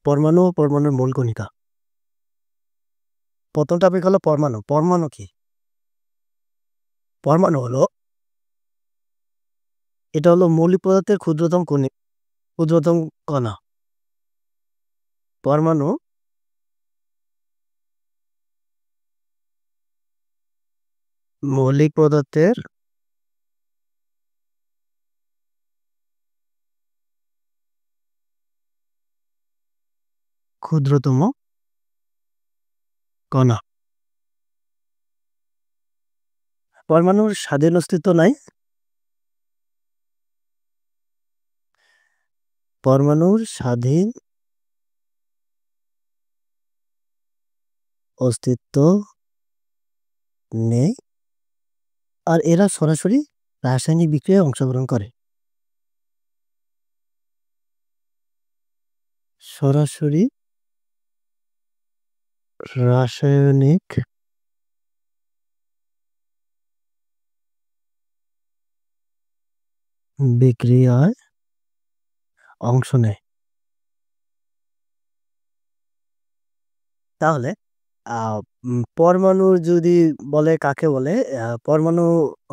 পরমাণু ও পরমাণুর মূল কণিকা। প্রথম টপিক হলো পরমাণু। পরমাণু কি? পরমাণু হলো এটা হলো মৌলিক পদার্থের ক্ষুদ্রতম কণা। পরমাণু মৌলিক পদার্থের ক্ষুদ্রতম কণা। পরমাণুর স্বাধীন অস্তিত্ব নাই। পরমাণুর স্বাধীন অস্তিত্ব নেই। আর এরা সরাসরি রাসায়নিক বিক্রিয়ায় অংশগ্রহণ করে। সরাসরি রাসায়নিক বিক্রিয়ায় অংশ নেয়। তাহলে পরমাণু যদি বলে কাকে বলে? পরমাণু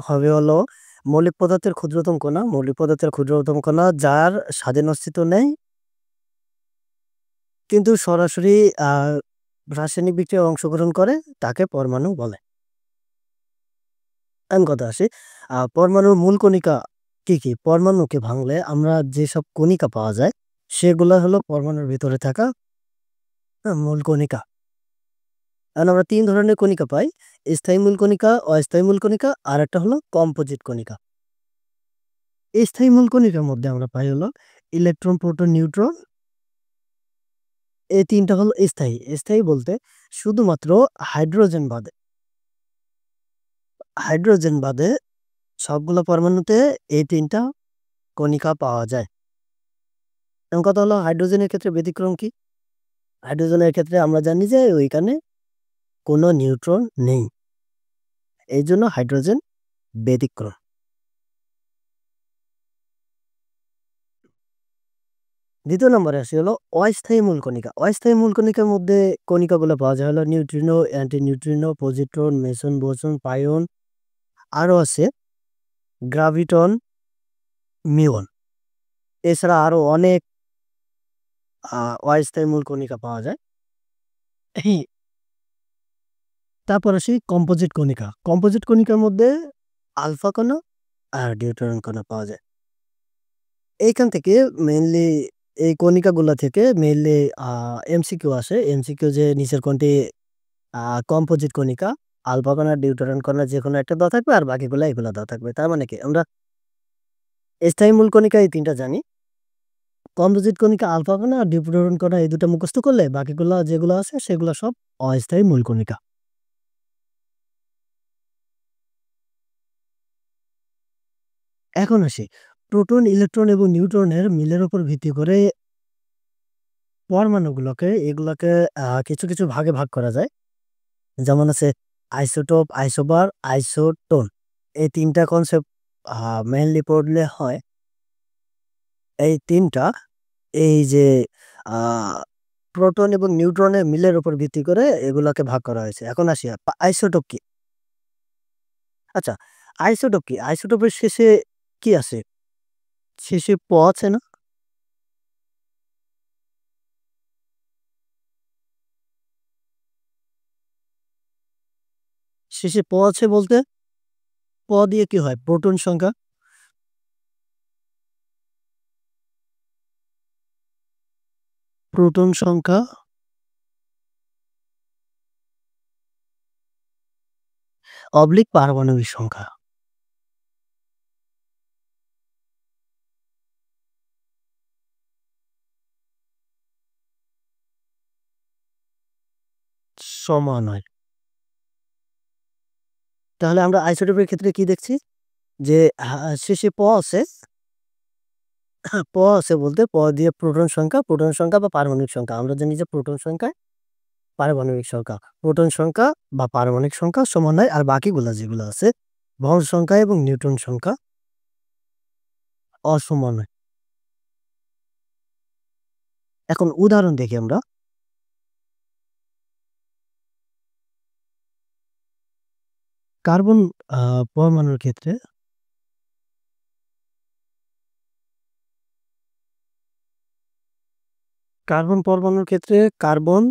হবে হলো মৌলিক পদার্থের ক্ষুদ্রতম কণা। মৌলিক পদার্থের ক্ষুদ্রতম কণা যার স্বাধীন অস্তিত্ব নেই, কিন্তু সরাসরি রাসায়নিক বিক্রিয়ায় অংশগ্রহণ করে, তাকে পরমাণু বলে। এখন কথা আসি, পরমাণুর মূল কণিকা কি কি? পরমাণুকে ভাঙলে আমরা যেসব কণিকা পাওয়া যায় সেগুলো হলো পরমাণুর ভিতরে থাকা মূল কণিকা। এখন আমরা ৩ ধরনের কণিকা পাই: স্থায়ী মূল কণিকা, অস্থায়ী মূল কণিকা, আর একটা হলো কম্পোজিট কণিকা। স্থায়ী মূল কণিকার মধ্যে আমরা পাই হলো ইলেকট্রন, প্রোটন, নিউট্রন। এই ৩টা হলো স্থায়ী। স্থায়ী বলতে শুধুমাত্র হাইড্রোজেন বাদে। হাইড্রোজেন বাদে সবগুলো পরমাণুতে এই ৩টা কণিকা পাওয়া যায়। এখন কথা হলো হাইড্রোজেনের ক্ষেত্রে ব্যতিক্রম কি? হাইড্রোজেনের ক্ষেত্রে আমরা জানি যে ওইখানে কোনো নিউট্রন নেই, এই জন্য হাইড্রোজেন ব্যতিক্রম। দ্বিতীয় নম্বরে আসি হলো অস্থায়ী মূল কণিকা। অস্থায়ী মূল কণিকার মধ্যে কণিকাগুলো পাওয়া যায় হলো neutrino, anti neutrino, positron, meson, boson, pion, আরও আছে গ্রাভিটন, মিউন। এছাড়া আরও অনেক অস্থায়ী মূল কণিকা পাওয়া যায়। তারপর আসি কম্পোজিট কণিকা। কম্পোজিট কণিকার মধ্যে আলফা কণা আর ডিউটেরন কণা পাওয়া যায়। এইখান থেকে মেইনলি এই কণিকাগুলা থেকে মেইনলি এমসিকিউ আসে। এমসিকিউ যে নিচের কোনটি কম্পোজিট কণিকা, আলফা কণা, ডিউটেরন কণা যেকোনো একটা দেওয়া থাকবে আর বাকিগুলা এগুলা দেওয়া থাকবে। তার মানে কি আমরা স্থায়ী মূল কণিকা এই ৩টা জানি। কম্পোজিট কণিকা আলফা কণা আর ডিউটেরন কণা এই ২টা মুখস্থ করলে বাকিগুলা যেগুলো আছে সেগুলো সব অস্থায়ী মূল কণিকা। এখন আসি প্রোটন, ইলেকট্রন এবং নিউট্রনের মিলের উপর ভিত্তি করে এগুলাকে কিছু কিছু ভাগে ভাগ করা যায়। যেমন আছে আইসোটোপ, আইসোবার, আইসোটোন। এই ৩টা কনসেপ্ট মেইনলি পড়লে হয়। এই ৩টা এই যে আ প্রোটন এবং নিউট্রনের মিলের উপর ভিত্তি করে এগুলাকে ভাগ করা হয়েছে। এখন আসি আইসোটোপ কি? আচ্ছা, আইসোটোপ কি? আইসোটোপের শেষে কি আছে? শেষে আছে না? শেষে আছে বলতে দিয়ে কি হয়? প্রোটন সংখ্যা। প্রোটন সংখ্যা অবলিক পারমাণবিক সংখ্যা। সমান হয়। তাহলে আমরা আইসোটোপের ক্ষেত্রে কি দেখছি? যে শেষে আছে। আছে বলতে দিয়ে প্রোটন সংখ্যা বা পারমাণবিক সংখ্যা। আমরা জানি যে প্রোটন সংখ্যা, পারমাণবিক সংখ্যা। প্রোটন সংখ্যা বা পারমাণবিক সংখ্যা সমান হয়। আর বাকিগুলা যেগুলো আছে ভর সংখ্যা এবং নিউট্রন সংখ্যা অসমান হয়। এখন উদাহরণ দেখি আমরা। কার্বন পরমাণুর ক্ষেত্রে কার্বন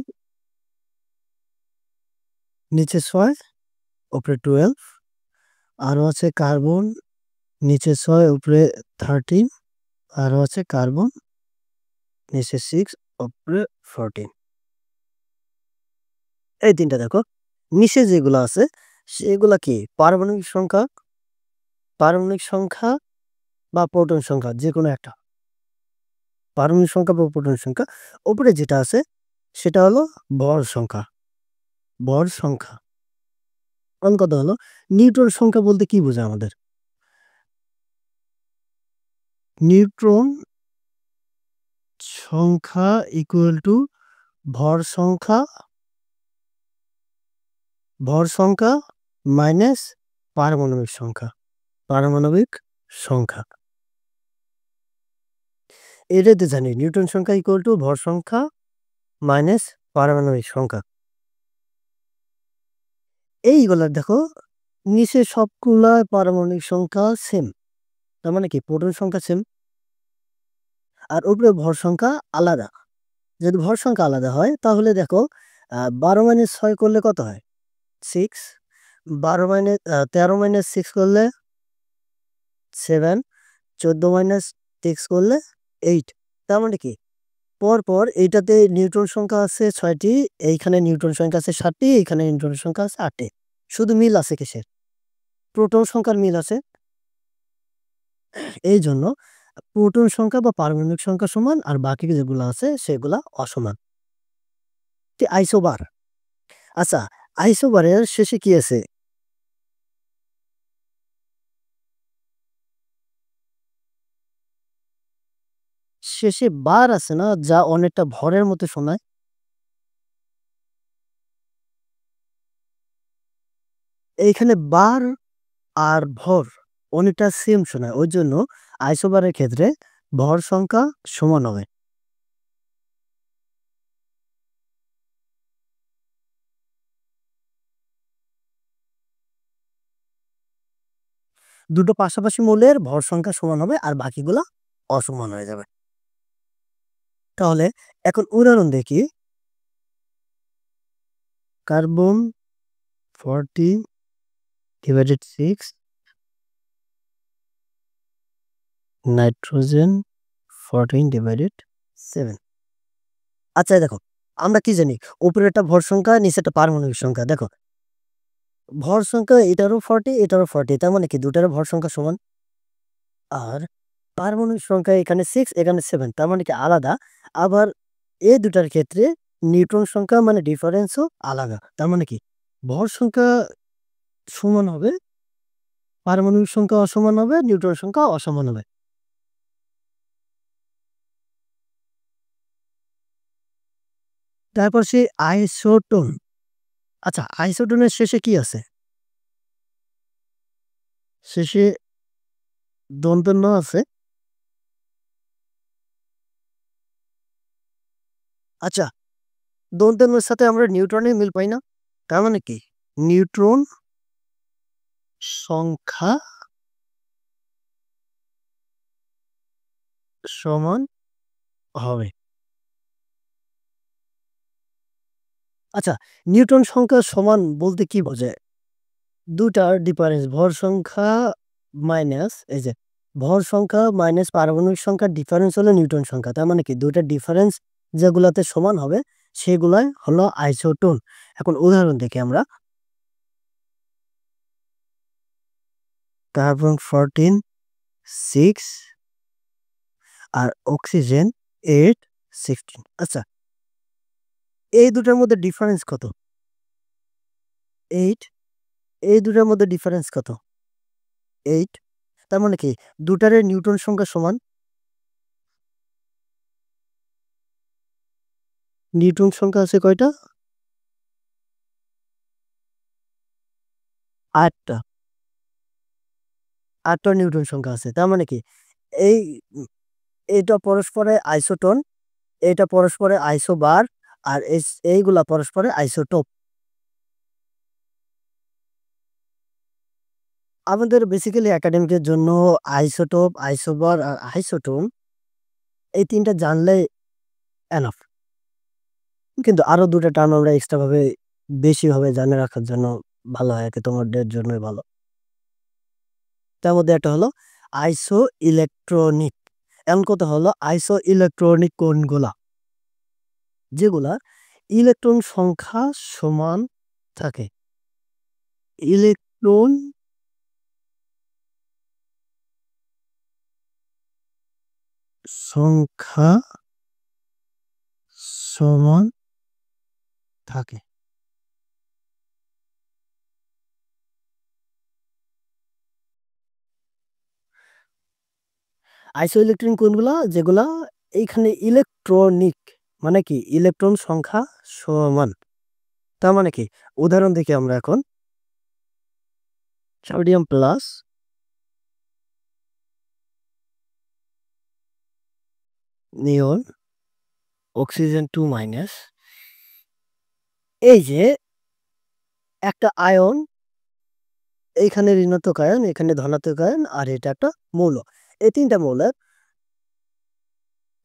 নিচে 6 উপরে 12, আরো আছে কার্বন নিচে 6 উপরে 13, আরো আছে কার্বন নিচে 6 উপরে 14। এই ৩টা দেখো। নিচে যেগুলো আছে সেগুলা কি পারমাণবিক সংখ্যা বা প্রোটন সংখ্যা, যেকোনো একটা। পারমাণবিক সংখ্যা বা প্রোটন সংখ্যা। উপরে যেটা আছে সেটা হলো ভর সংখ্যা। এখন কথা হলো নিউট্রন সংখ্যা বলতে কি বোঝায় আমাদের? নিউট্রন সংখ্যা ইকুয়াল টু ভর সংখ্যা মাইনাস পারমাণবিক সংখ্যা। এটাতে জানি নিউটন সংখ্যা ইকুয়াল টু ভর সংখ্যা মাইনাস পারমাণবিক সংখ্যা। এইগুলা দেখো, নিচে সবগুলা পারমাণবিক সংখ্যা সেম, তার মানে কি প্রোটন সংখ্যা সেম, আর উপরে ভর সংখ্যা আলাদা। যদি ভর সংখ্যা আলাদা হয় তাহলে দেখো 12 - 6 করলে কত হয়? 6। 13 - 6 করলে 7, 14 - 6 করলে 8। তার মানে কি পরপর এইটাতে নিউট্রন সংখ্যা আছে 6টি, এইখানে নিউট্রন সংখ্যা আছে 7টি, এইখানে নিউট্রন সংখ্যা আছে 8টি। শুধু মিল আছে কিসের? প্রোটন সংখ্যার মিল আছে। এই জন্য প্রোটন সংখ্যা বা পারমাণবিক সংখ্যা সমান, আর বাকি যেগুলো আছে সেগুলা অসমান। আইসোবার। আচ্ছা, আইসোবারের শেষে কি আছে? শেষে বার আছে না, যা অনেকটা ভরের মতো শোনায়? এইখানে বার আর ভর অনেকটা সেম শোনায়, ওই জন্য আইসোবারের ক্ষেত্রে ভর সংখ্যা সমান হবে। দুটো পাশাপাশি মৌলের ভর সংখ্যা সমান হবে আর বাকিগুলা অসমান হয়ে যাবে। তাহলে এখন উদাহরণ দেখি। Carbon 40/6, nitrogen 14/7। আচ্ছা দেখো, আমরা কি জানি উপরে একটা ভর সংখ্যা, নিচে একটা পারমাণবিক সংখ্যা। দেখো, ভর সংখ্যা এটারও 40, এটারও 40, তার মানে কি দুটারও ভর সংখ্যা সমান। আর পারমাণবিক সংখ্যা এখানে 6, এখানে 7, তার মানে কি আলাদা। আবার এই দুটার ক্ষেত্রে নিউট্রন সংখ্যা মানে ডিফারেন্সও আলাদা। তার মানে কি ভর সংখ্যা সমান হবে, পারমাণবিক সংখ্যা অসমান হবে, নিউট্রন সংখ্যা অসমান হবে। তারপর সেই আইসোটোন। আচ্ছা, আইসোটোনের শেষে কি আছে? শেষে দন্ত্য ন আছে। আচ্ছা, দন্ত্য নর সাথে আমরা নিউট্রনের মিল পাই না? তার মানে কি নিউট্রন সংখ্যা সমান হবে। আচ্ছা, নিউটন সংখ্যা সমান বলতে কি বোঝায়? দুটার ডিফারেন্স ভর সংখ্যা মাইনাস, এই যে ভর সংখ্যা মাইনাস পারমাণবিক সংখ্যার ডিফারেন্স হলো নিউটন সংখ্যা। তার মানে কি দুটার ডিফারেন্স যেগুলাতে সমান হবে সেগুলাই হলো আইসোটোন। এখন উদাহরণ দেখি আমরা। কার্বন 14/6 আর অক্সিজেন 8/16। আচ্ছা, এই দুটার মধ্যে ডিফারেন্স কত? 8। এই দুটার মধ্যে ডিফারেন্স কত? 8। তার মানে কি দুটারে নিউটন সংখ্যা সমান। নিউটন সংখ্যা আছে কয়টা? 8টা। 8টা নিউটন সংখ্যা আছে। তার মানে কি এই উম এটা পরস্পরের আইসোটোন, এটা পরস্পরে আইসোবার আর এইগুলা পরস্পরে আইসোটোপ। আমাদের বেসিক্যালি একাডেমিকের জন্য আইসোটোপ, আইসোবার আর আইসোটোন এই ৩ টা জানলে এনাফ। কিন্তু আরো ২ টা টার্ম আমরা এক্সট্রা ভাবে বেশিভাবে জানে রাখার জন্য ভালো হয় আরকি, তোমাদের জন্যই ভালো। তার মধ্যে একটা হলো আইসো ইলেকট্রনিক। এখন কথা হলো আইসো ইলেকট্রনিক কোনগুলা? যেগুলা ইলেকট্রন সংখ্যা সমান থাকে। ইলেকট্রন সংখ্যা সমান থাকে। আইসো ইলেকট্রনিক কোনগুলা? যেগুলা এইখানে ইলেকট্রনিক মানে কি ইলেকট্রন সংখ্যা সমান। তার মানে কি? উদাহরণ দেখি আমরা এখন। সোডিয়াম প্লাস, নিয়ন, অক্সিজেন 2 মাইনাস। এই যে একটা আয়ন, এইখানে ঋণাত্মক আয়ন, এখানে ধনাত্মক আয়ন আর এটা একটা মৌল। এই ৩ টা মৌলের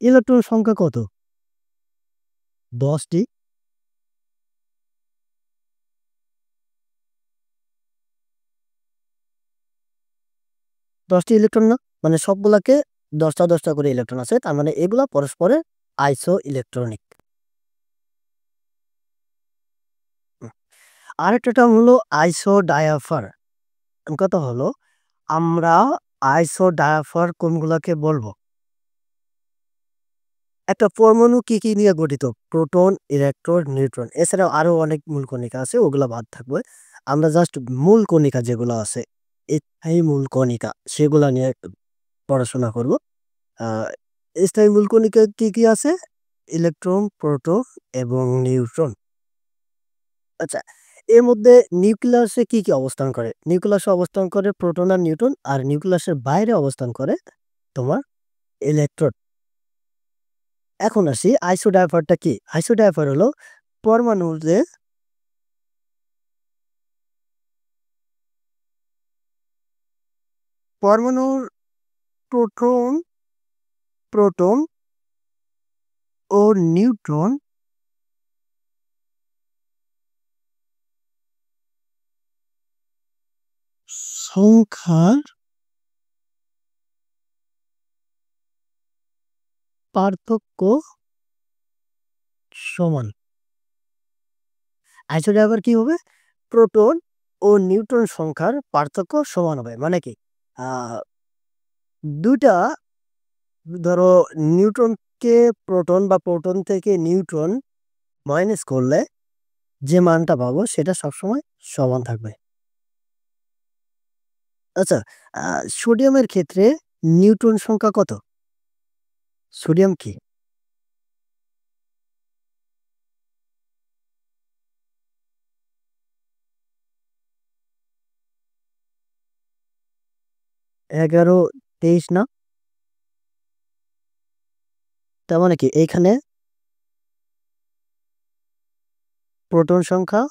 ইলেকট্রন সংখ্যা কত? ১০ টি। ১০ টি ইলেকট্রন না? মানে সবগুলাকে ১০ টা ১০ টা করে ইলেকট্রন আছে। তার মানে এগুলা পরস্পরের আইসো ইলেকট্রনিক। আরেকটা টার্ম হলো আইসো ডায়াফার। কথা হলো আমরা আইসো ডায়াফার কোনগুলাকে বলবো? একটা পরমাণু কি নিয়ে গঠিত? Proton, electron, neutron. এছাড়াও আরো অনেক মূল কণিকা আছে, ওগুলা বাদ থাকবে। আমরা জাস্ট মূল কণিকা যেগুলো আছে, স্থায়ী মূল কণিকা সেগুলা নিয়ে পড়াশোনা করব। আ স্থায়ী মূল কণিকা কি আছে? ইলেকট্রন, প্রোটন এবং নিউট্রন। আচ্ছা, এর মধ্যে নিউক্লিয়াসে কি অবস্থান করে? নিউক্লিয়াসে অবস্থান করে প্রোটন আর নিউট্রন, আর নিউক্লিয়াসের বাইরে অবস্থান করে তোমার ইলেকট্রন। এখন আসি আইসোডাইভারটা কি? আইসোডাইভার হলো পরমাণুতে পরমাণুর প্রোটন, প্রোটন ও নিউট্রন সংখ্যার পার্থক্য সমান। আইসোডাইভার কি হবে? প্রোটন ও নিউট্রন সংখ্যার পার্থক্য সমান হবে। মানে কি? আ ২ টা ধরো নিউট্রনকে প্রোটন বা প্রোটন থেকে নিউট্রন মাইনাস করলে যে মানটা পাবো সেটা সবসময় সমান থাকবে। আচ্ছা, আ সোডিয়ামের ক্ষেত্রে নিউট্রন সংখ্যা কত? সোডিয়াম কি? ১১, ২৩ না? তার মানে কি এইখানে প্রোটন সংখ্যা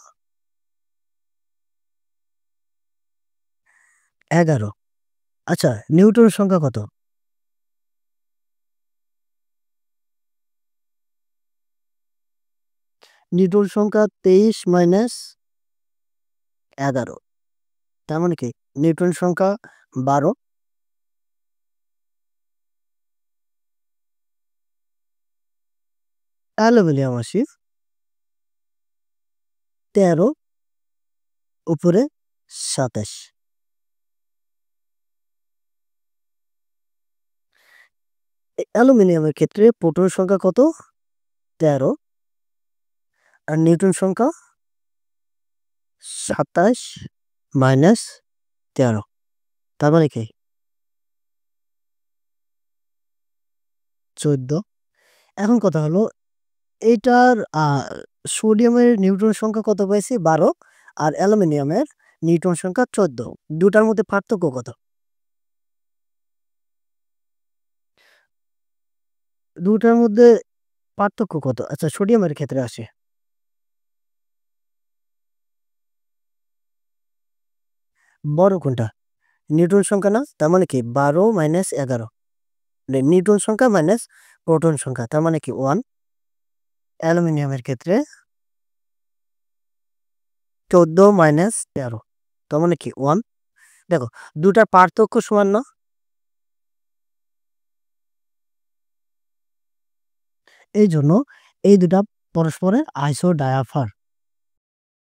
১১। আচ্ছা, নিউট্রন সংখ্যা কত? নিউট্রন সংখ্যা ২৩ মাইনাস ১১। তার মানে কি নিউট্রন সংখ্যা ১২, অ্যালুমিনিয়াম আসি ১৩, উপরে ২৭। অ্যালুমিনিয়ামের ক্ষেত্রে প্রোটন সংখ্যা কত? ১৩ আর নিউট্রন সংখ্যা ২৭ মাইনাস ১৩। তার মানে কি ১৪। এখন কথা হলো এইটার সোডিয়ামের নিউট্রন সংখ্যা কত পাইছি? ১২ আর অ্যালুমিনিয়ামের নিউট্রন সংখ্যা ১৪। ২ টার মধ্যে পার্থক্য কত? ২ টার মধ্যে পার্থক্য কত? আচ্ছা সোডিয়ামের ক্ষেত্রে আসি। বড় কোনটা? নিউট্রন সংখ্যা না? তার মানে কি 12 মাইনাস 11 নিউট্রন সংখ্যা মাইনাস প্রোটন সংখ্যা তার মানে কি 1। অ্যালুমিনিয়ামের ক্ষেত্রে 14 মাইনাস 13 তার মানে কি 1। দেখো ২ টার পার্থক্য সমান না? এইজন্য এই ২ টা পরস্পরের আইসোডায়াফার।